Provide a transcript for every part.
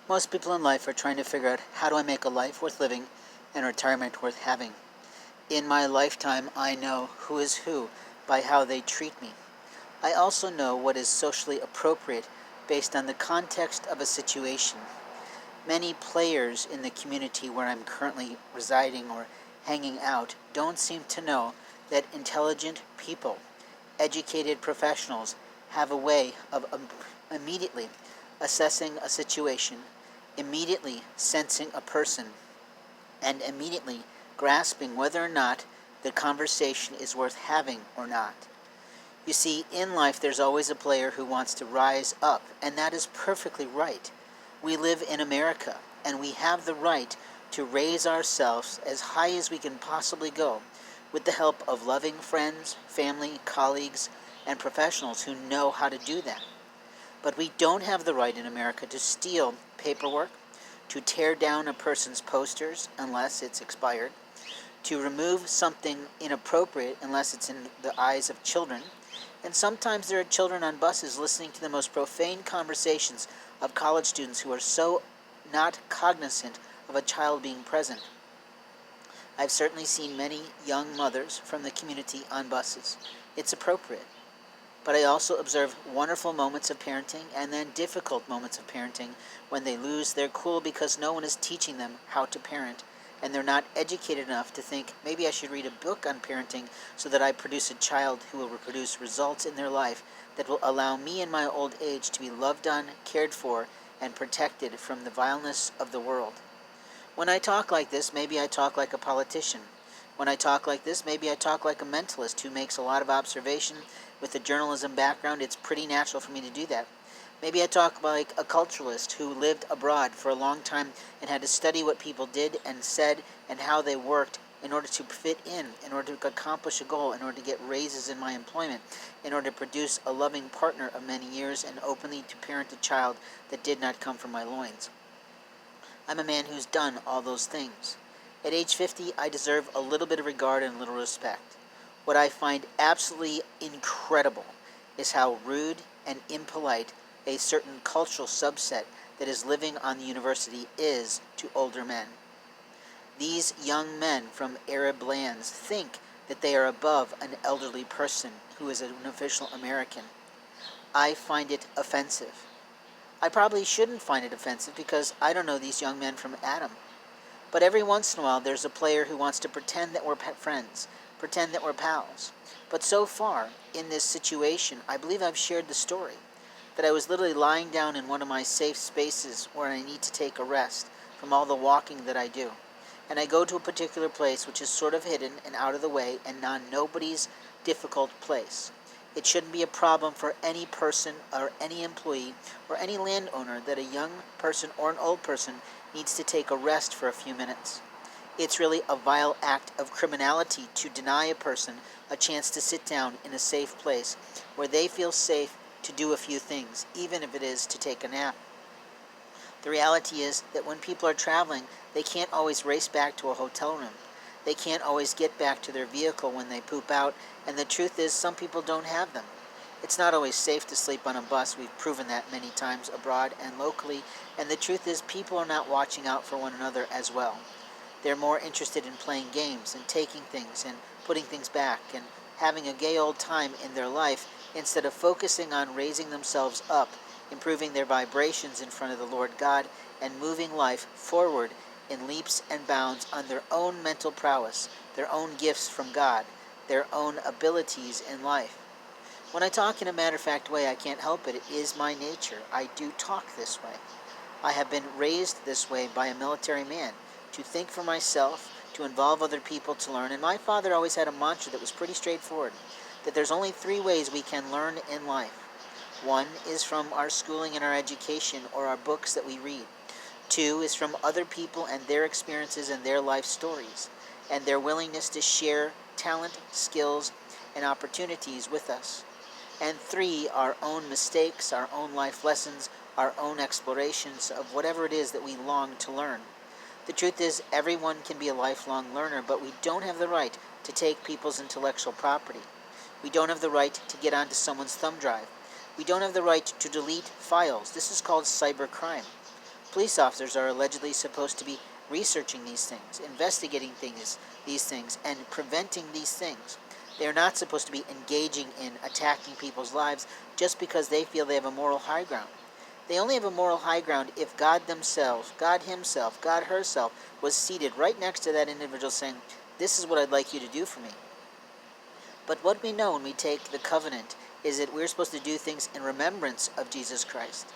Most people in life are trying to figure out, how do I make a life worth living and retirement worth having? In my lifetime, I know who is who by how they treat me. I also know what is socially appropriate based on the context of a situation. Many players in the community where I'm currently residing or hanging out don't seem to know that intelligent people, educated professionals, have a way of immediately assessing a situation, immediately sensing a person, and immediately grasping whether or not the conversation is worth having or not. You see, in life there's always a player who wants to rise up, and that is perfectly right. We live in America, and we have the right to raise ourselves as high as we can possibly go with the help of loving friends, family, colleagues, and professionals who know how to do that. But we don't have the right in America to steal paperwork, to tear down a person's posters unless it's expired, to remove something inappropriate unless it's in the eyes of children, and sometimes there are children on buses listening to the most profane conversations of college students who are so not cognizant of a child being present. I've certainly seen many young mothers from the community on buses. It's appropriate. But I also observe wonderful moments of parenting and then difficult moments of parenting when they lose their cool because no one is teaching them how to parent, and they're not educated enough to think, maybe I should read a book on parenting so that I produce a child who will reproduce results in their life that will allow me in my old age to be loved on, cared for, and protected from the vileness of the world. When I talk like this, maybe I talk like a politician. When I talk like this, maybe I talk like a mentalist who makes a lot of observation. With a journalism background, it's pretty natural for me to do that. Maybe I talk like a culturalist who lived abroad for a long time and had to study what people did and said and how they worked in order to fit in order to accomplish a goal, in order to get raises in my employment, in order to produce a loving partner of many years and openly to parent a child that did not come from my loins. I'm a man who's done all those things. At age 50, I deserve a little bit of regard and a little respect. What I find absolutely incredible is how rude and impolite a certain cultural subset that is living on the university is to older men. These young men from Arab lands think that they are above an elderly person who is an official American. I find it offensive. I probably shouldn't find it offensive because I don't know these young men from Adam. But every once in a while there's a player who wants to pretend that we're friends, pretend that we're pals. But so far, in this situation, I believe I've shared the story. That I was literally lying down in one of my safe spaces where I need to take a rest from all the walking that I do. And I go to a particular place which is sort of hidden and out of the way and nobody's difficult place. It shouldn't be a problem for any person or any employee or any landowner that a young person or an old person needs to take a rest for a few minutes. It's really a vile act of criminality to deny a person a chance to sit down in a safe place where they feel safe to do a few things, even if it is to take a nap. The reality is that when people are traveling, they can't always race back to a hotel room. They can't always get back to their vehicle when they poop out, and the truth is some people don't have them. It's not always safe to sleep on a bus. We've proven that many times abroad and locally, and the truth is people are not watching out for one another as well. They're more interested in playing games and taking things and putting things back and having a gay old time in their life instead of focusing on raising themselves up, improving their vibrations in front of the Lord God, and moving life forward in leaps and bounds on their own mental prowess, their own gifts from God, their own abilities in life. When I talk in a matter-of-fact way, I can't help it. It is my nature. I do talk this way. I have been raised this way by a military man, to think for myself, to involve other people to learn. And my father always had a mantra that was pretty straightforward, that there's only 3 ways we can learn in life. One is from our schooling and our education or our books that we read. 2 is from other people and their experiences and their life stories, and their willingness to share talent, skills, and opportunities with us. And 3, our own mistakes, our own life lessons, our own explorations of whatever it is that we long to learn. The truth is, everyone can be a lifelong learner, but we don't have the right to take people's intellectual property. We don't have the right to get onto someone's thumb drive. We don't have the right to delete files. This is called cybercrime. Police officers are allegedly supposed to be researching these things, investigating these things, and preventing these things. They are not supposed to be engaging in attacking people's lives just because they feel they have a moral high ground. They only have a moral high ground if God themselves, God Himself, God herself, was seated right next to that individual saying, "This is what I'd like you to do for me." But what we know when we take the covenant is that we're supposed to do things in remembrance of Jesus Christ.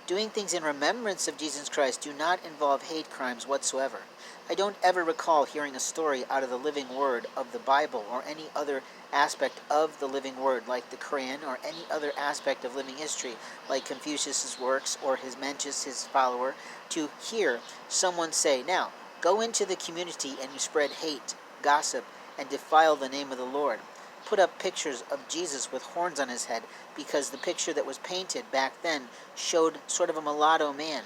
Doing things in remembrance of Jesus Christ do not involve hate crimes whatsoever. I don't ever recall hearing a story out of the living word of the Bible or any other aspect of the living word like the Quran or any other aspect of living history like Confucius's works or his Mencius, his follower, to hear someone say, "Now, go into the community and you spread hate, gossip, and defile the name of the Lord. Put up pictures of Jesus with horns on his head," because the picture that was painted back then showed sort of a mulatto man.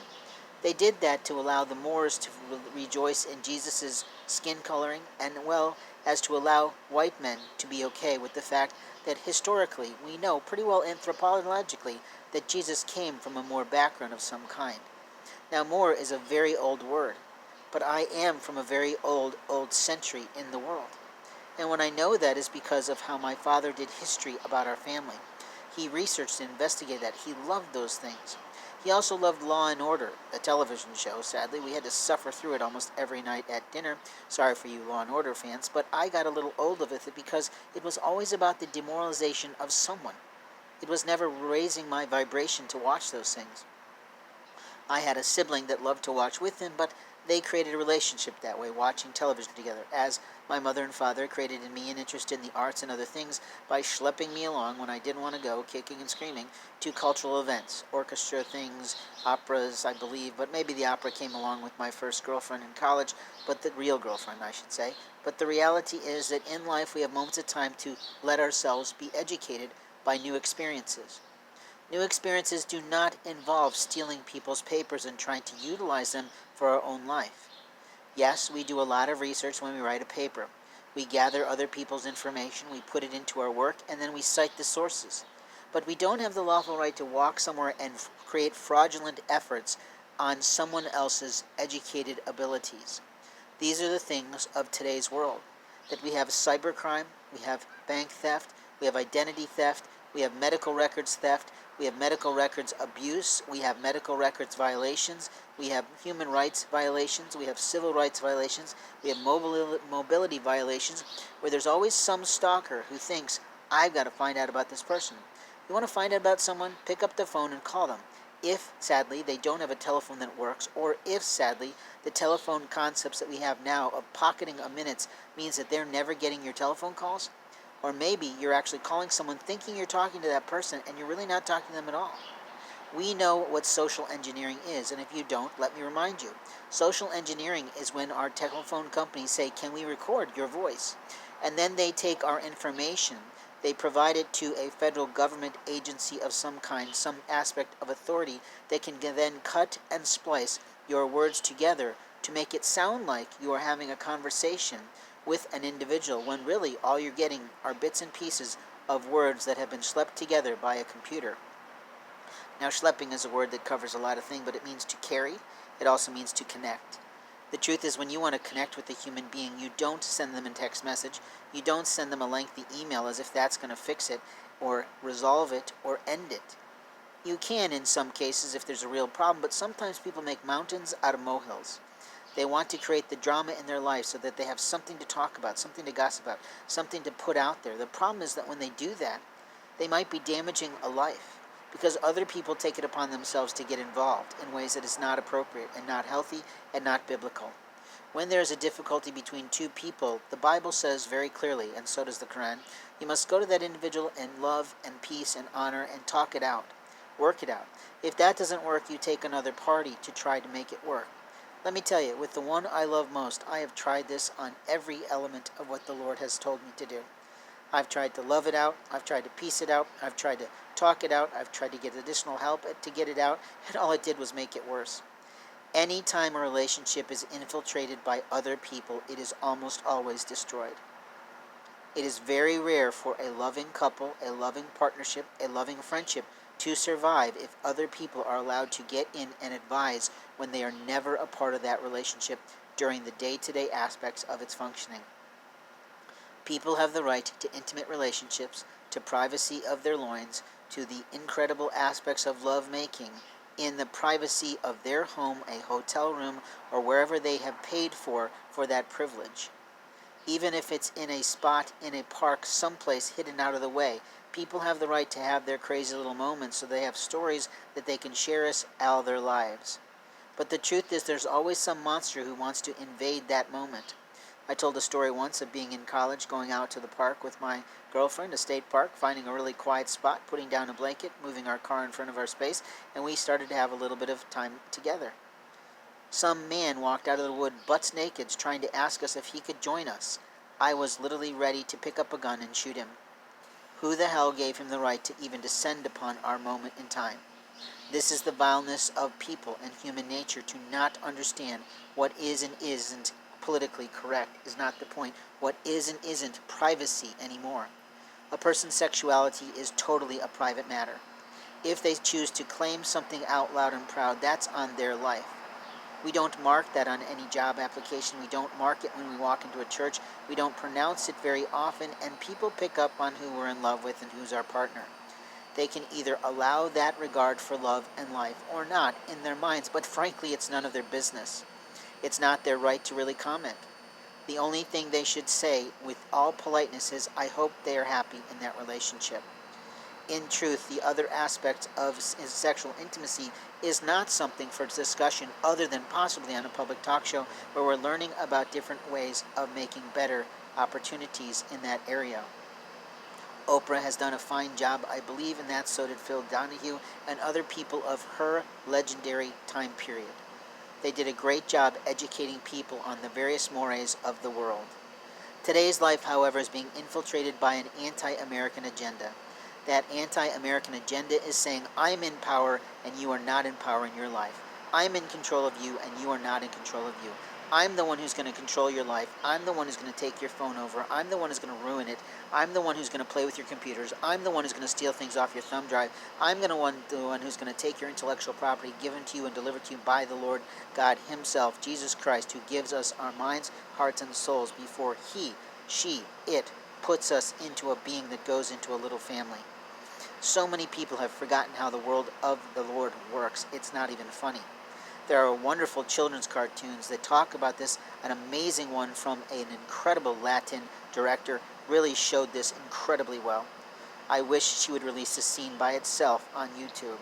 They did that to allow the Moors to rejoice in Jesus' skin coloring, and well, as to allow white men to be okay with the fact that historically we know pretty well anthropologically that Jesus came from a Moor background of some kind. Now, Moor is a very old word, but I am from a very old century in the world. And when I know that is because of how my father did history about our family. He researched and investigated that. He loved those things. He also loved Law and Order, a television show. Sadly, we had to suffer through it almost every night at dinner. Sorry for you Law and Order fans, but I got a little old of it because it was always about the demoralization of someone. It was never raising my vibration to watch those things. I had a sibling that loved to watch with him, but they created a relationship that way, watching television together, as my mother and father created in me an interest in the arts and other things by schlepping me along when I didn't want to go, kicking and screaming, to cultural events, orchestra things, operas, I believe, but maybe the opera came along with my first girlfriend in college, but the real girlfriend, I should say. But the reality is that in life we have moments of time to let ourselves be educated by new experiences. New experiences do not involve stealing people's papers and trying to utilize them for our own life. Yes, we do a lot of research when we write a paper. We gather other people's information, we put it into our work, and then we cite the sources. But we don't have the lawful right to walk somewhere and create fraudulent efforts on someone else's educated abilities. These are the things of today's world. That we have cybercrime, we have bank theft, we have identity theft, we have medical records theft, we have medical records abuse, we have medical records violations, we have human rights violations, we have civil rights violations, we have mobility violations, where there's always some stalker who thinks, "I've got to find out about this person." You want to find out about someone? Pick up the phone and call them. If, sadly, they don't have a telephone that works, or if, sadly, the telephone concepts that we have now of pocketing a minutes means that they're never getting your telephone calls, or maybe you're actually calling someone thinking you're talking to that person and you're really not talking to them at all. We know what social engineering is, and if you don't, let me remind you. Social engineering is when our telephone companies say, "Can we record your voice?" And then they take our information, they provide it to a federal government agency of some kind, some aspect of authority that can then cut and splice your words together to make it sound like you are having a conversation with an individual, when really all you're getting are bits and pieces of words that have been schlepped together by a computer. Now, schlepping is a word that covers a lot of things, but it means to carry. It also means to connect. The truth is, when you want to connect with a human being, you don't send them a text message. You don't send them a lengthy email as if that's going to fix it, or resolve it, or end it. You can in some cases if there's a real problem, but sometimes people make mountains out of molehills. They want to create the drama in their life so that they have something to talk about, something to gossip about, something to put out there. The problem is that when they do that, they might be damaging a life because other people take it upon themselves to get involved in ways that is not appropriate and not healthy and not biblical. When there is a difficulty between two people, the Bible says very clearly, and so does the Quran, you must go to that individual in love and peace and honor and talk it out. Work it out. If that doesn't work, you take another party to try to make it work. Let me tell you, with the one I love most, I have tried this on every element of what the Lord has told me to do. I've tried to love it out, I've tried to piece it out, I've tried to talk it out, I've tried to get additional help to get it out, and all it did was make it worse. Anytime a relationship is infiltrated by other people, it is almost always destroyed. It is very rare for a loving couple, a loving partnership, a loving friendship to survive if other people are allowed to get in and advise when they are never a part of that relationship during the day-to-day aspects of its functioning. People have the right to intimate relationships, to privacy of their loins, to the incredible aspects of love-making in the privacy of their home, a hotel room, or wherever they have paid for that privilege. Even if it's in a spot in a park someplace hidden out of the way, people have the right to have their crazy little moments so they have stories that they can share us all their lives. But the truth is there's always some monster who wants to invade that moment. I told a story once of being in college, going out to the park with my girlfriend, a state park, finding a really quiet spot, putting down a blanket, moving our car in front of our space, and we started to have a little bit of time together. Some man walked out of the wood butts naked, trying to ask us if he could join us. I was literally ready to pick up a gun and shoot him. Who the hell gave him the right to even descend upon our moment in time? This is the vileness of people and human nature, to not understand what is and isn't politically correct is not the point. What is and isn't privacy anymore. A person's sexuality is totally a private matter. If they choose to claim something out loud and proud, that's on their life. We don't mark that on any job application. We don't mark it when we walk into a church. We don't pronounce it very often, and people pick up on who we're in love with and who's our partner. They can either allow that regard for love and life or not in their minds, but frankly, it's none of their business. It's not their right to really comment. The only thing they should say with all politeness is, I hope they are happy in that relationship. In truth, the other aspect of sexual intimacy is not something for discussion other than possibly on a public talk show where we're learning about different ways of making better opportunities in that area. Oprah has done a fine job, I believe, and that so did Phil Donahue and other people of her legendary time period. They did a great job educating people on the various mores of the world. Today's life, however, is being infiltrated by an anti-American agenda. That anti-American agenda is saying, I'm in power and you are not in power in your life. I'm in control of you and you are not in control of you. I'm the one who's going to control your life. I'm the one who's going to take your phone over. I'm the one who's going to ruin it. I'm the one who's going to play with your computers. I'm the one who's going to steal things off your thumb drive. I'm the one who's going to take your intellectual property given to you and delivered to you by the Lord God himself, Jesus Christ, who gives us our minds, hearts, and souls before he, she, it puts us into a being that goes into a little family. So many people have forgotten how the world of the Lord works. It's not even funny. There are wonderful children's cartoons that talk about this. An amazing one from an incredible Latin director really showed this incredibly well. I wish she would release a scene by itself on YouTube.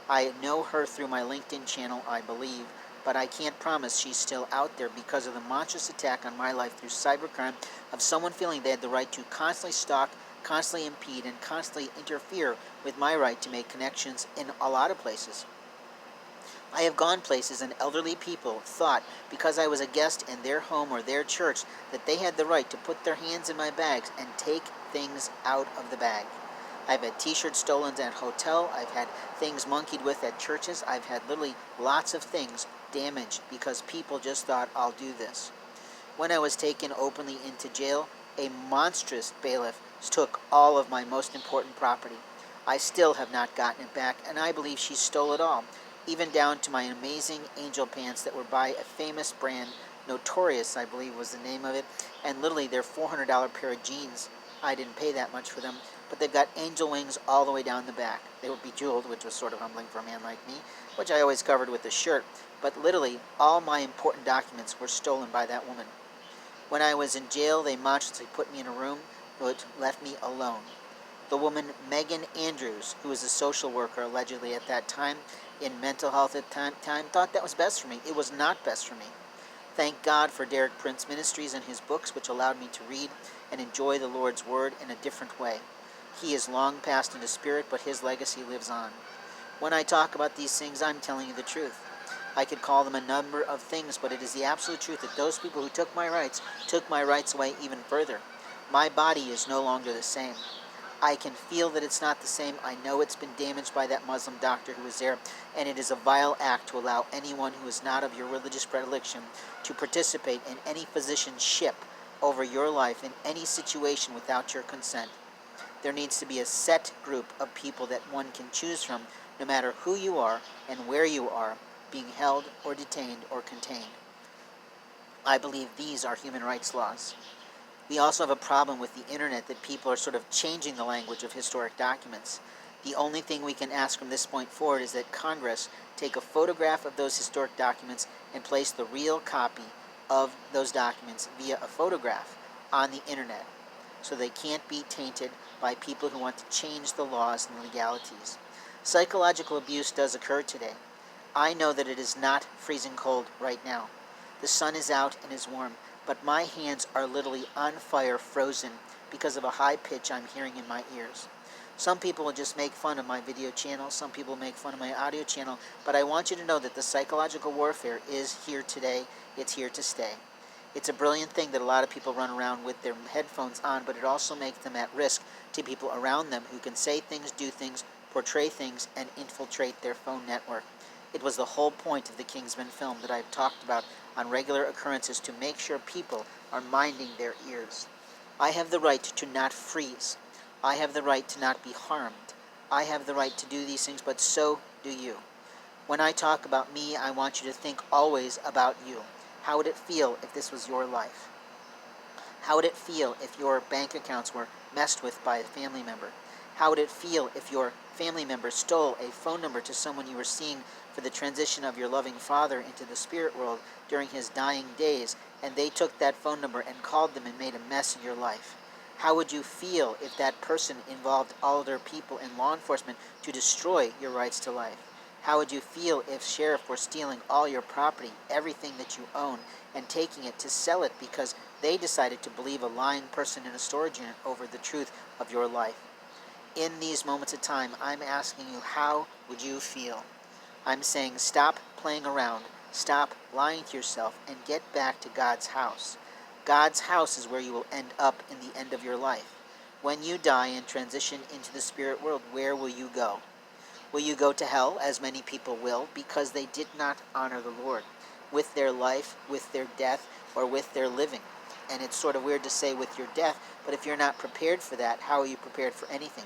I know her through my LinkedIn channel, I believe, but I can't promise she's still out there because of the monstrous attack on my life through cybercrime of someone feeling they had the right to constantly stalk, constantly impede, and constantly interfere with my right to make connections in a lot of places. I have gone places and elderly people thought because I was a guest in their home or their church that they had the right to put their hands in my bags and take things out of the bag. I've had t-shirts stolen at hotel. I've had things monkeyed with at churches. I've had literally lots of things damaged because people just thought, I'll do this. When I was taken openly into jail, a monstrous bailiff took all of my most important property. I still have not gotten it back, and I believe she stole it all, even down to my amazing angel pants that were by a famous brand, Notorious, I believe was the name of it, and literally they're $400 pair of jeans. I didn't pay that much for them, but they've got angel wings all the way down the back. They were bejeweled, which was sort of humbling for a man like me, which I always covered with a shirt, but literally all my important documents were stolen by that woman. When I was in jail, they monstrously put me in a room that left me alone. The woman Megan Andrews, who was a social worker allegedly at that time, in mental health at that time, thought that was best for me. It was not best for me. Thank God for Derek Prince Ministries and his books, which allowed me to read and enjoy the Lord's Word in a different way. He is long passed into spirit, but his legacy lives on. When I talk about these things, I'm telling you the truth. I could call them a number of things, but it is the absolute truth that those people who took my rights away even further. My body is no longer the same. I can feel that it's not the same. I know it's been damaged by that Muslim doctor who was there, and it is a vile act to allow anyone who is not of your religious predilection to participate in any physicianship over your life in any situation without your consent. There needs to be a set group of people that one can choose from, no matter who you are and where you are, being held or detained or contained. I believe these are human rights laws. We also have a problem with the internet that people are sort of changing the language of historic documents. The only thing we can ask from this point forward is that Congress take a photograph of those historic documents and place the real copy of those documents via a photograph on the internet, so they can't be tainted by people who want to change the laws and legalities. Psychological abuse does occur today. I know that it is not freezing cold right now. The sun is out and is warm, but my hands are literally on fire, frozen, because of a high pitch I'm hearing in my ears. Some people will just make fun of my video channel, some people make fun of my audio channel, but I want you to know that the psychological warfare is here today, it's here to stay. It's a brilliant thing that a lot of people run around with their headphones on, but it also makes them at risk to people around them who can say things, do things, portray things, and infiltrate their phone network. It was the whole point of the Kingsman film that I've talked about on regular occurrences, to make sure people are minding their ears. I have the right to not freeze. I have the right to not be harmed. I have the right to do these things, but so do you. When I talk about me, I want you to think always about you. How would it feel if this was your life? How would it feel if your bank accounts were messed with by a family member? How would it feel if your family member stole a phone number to someone you were seeing for the transition of your loving father into the spirit world during his dying days, and they took that phone number and called them and made a mess in your life? How would you feel if that person involved all other people in law enforcement to destroy your rights to life? How would you feel if sheriff were stealing all your property, everything that you own, and taking it to sell it because they decided to believe a lying person in a storage unit over the truth of your life? In these moments of time, I'm asking you, how would you feel? I'm saying stop playing around, stop lying to yourself, and get back to God's house. God's house is where you will end up in the end of your life. When you die and transition into the spirit world, where will you go? Will you go to hell, as many people will, because they did not honor the Lord with their life, with their death, or with their living? And it's sort of weird to say with your death, but if you're not prepared for that, how are you prepared for anything?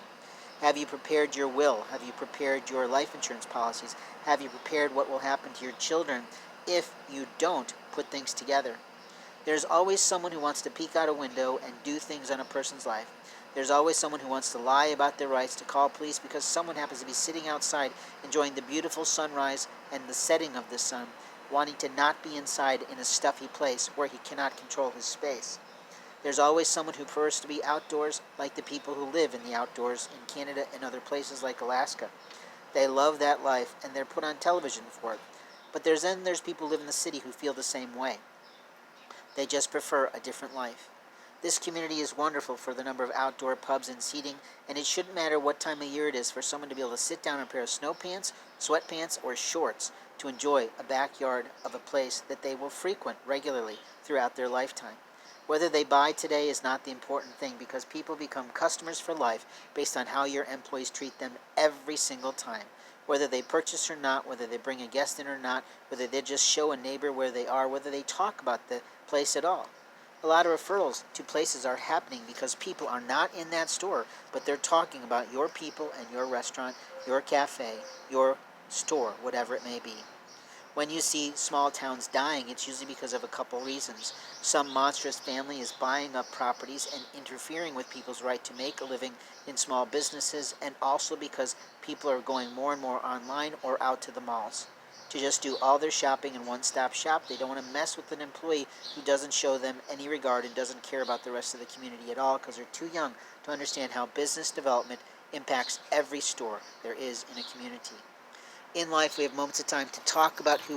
Have you prepared your will? Have you prepared your life insurance policies? Have you prepared what will happen to your children if you don't put things together? There's always someone who wants to peek out a window and do things on a person's life. There's always someone who wants to lie about their rights, to call police because someone happens to be sitting outside enjoying the beautiful sunrise and the setting of the sun, wanting to not be inside in a stuffy place where he cannot control his space. There's always someone who prefers to be outdoors, like the people who live in the outdoors in Canada and other places like Alaska. They love that life and they're put on television for it. But there's people who live in the city who feel the same way. They just prefer a different life. This community is wonderful for the number of outdoor pubs and seating, and it shouldn't matter what time of year it is for someone to be able to sit down in a pair of snow pants, sweatpants, or shorts to enjoy a backyard of a place that they will frequent regularly throughout their lifetime. Whether they buy today is not the important thing, because people become customers for life based on how your employees treat them every single time. Whether they purchase or not, whether they bring a guest in or not, whether they just show a neighbor where they are, whether they talk about the place at all. A lot of referrals to places are happening because people are not in that store, but they're talking about your people and your restaurant, your cafe, your store, whatever it may be. When you see small towns dying, it's usually because of a couple reasons. Some monstrous family is buying up properties and interfering with people's right to make a living in small businesses, and also because people are going more and more online or out to the malls to just do all their shopping in one-stop shop. They don't want to mess with an employee who doesn't show them any regard and doesn't care about the rest of the community at all, because they're too young to understand how business development impacts every store there is in a community. In life, we have moments of time to talk about who